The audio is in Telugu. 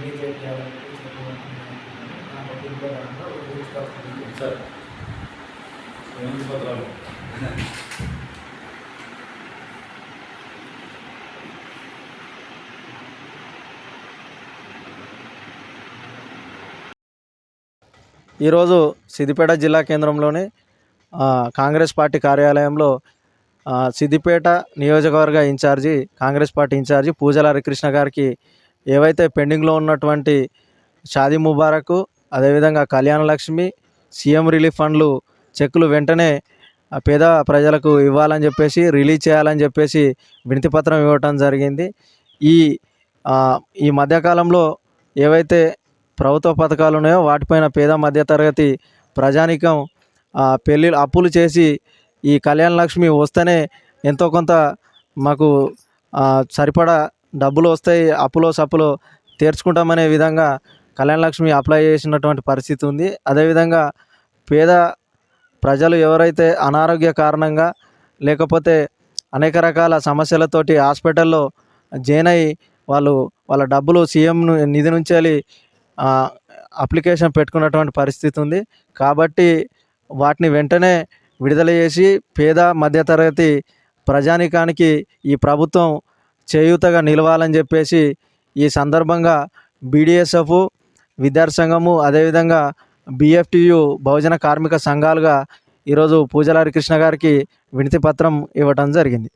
రిలీజ్ చేయాలని నా పట్టింపులో దాంట్లో ఊహించుకోవాల్సింది సార్. ఏమైంది పత్రాలు? ఈరోజు సిద్దిపేట జిల్లా కేంద్రంలోని కాంగ్రెస్ పార్టీ కార్యాలయంలో సిద్దిపేట నియోజకవర్గ ఇన్ఛార్జి కాంగ్రెస్ పార్టీ ఇన్ఛార్జి పూజల హరికృష్ణ గారికి ఏవైతే పెండింగ్లో ఉన్నటువంటి షాదీ ముబారక్, అదేవిధంగా కళ్యాణ లక్ష్మి, సీఎం రిలీఫ్ ఫండ్లు చెక్కులు వెంటనే పేద ప్రజలకు ఇవ్వాలని చెప్పేసి, రిలీజ్ చేయాలని చెప్పేసి వినతిపత్రం ఇవ్వటం జరిగింది. ఈ మధ్యకాలంలో ఏవైతే ప్రభుత్వ పథకాలు ఉన్నాయో వాటిపైన పేద మధ్యతరగతి ప్రజానీకం అప్పులు చేసి ఈ కళ్యాణ లక్ష్మి వస్తేనే ఎంతో కొంత మాకు సరిపడా డబ్బులు వస్తాయి, అప్పులో సప్పులో తీర్చుకుంటామనే విధంగా కళ్యాణ లక్ష్మి అప్లై చేసినటువంటి పరిస్థితి ఉంది. అదేవిధంగా పేద ప్రజలు ఎవరైతే అనారోగ్య కారణంగా లేకపోతే అనేక రకాల సమస్యలతోటి హాస్పిటల్లో జాయిన్ అయ్యి వాళ్ళ డబ్బులు సీఎం నిధి నుంచి అప్లికేషన్ పెట్టుకున్నటువంటి పరిస్థితి ఉంది. కాబట్టి వాటిని వెంటనే విడుదల చేసి పేద మధ్యతరగతి ప్రజానీకానికి ఈ ప్రభుత్వం చేయూతగా నిలవాలని చెప్పేసి ఈ సందర్భంగా బీడీఎస్ఎఫ్, విద్యార్థి సంఘము, అదేవిధంగా బీఎఫ్టీయు బహుజన కార్మిక సంఘాలుగా ఈరోజు పూజల హరికృష్ణ గారికి వినతి పత్రం ఇవ్వటం జరిగింది.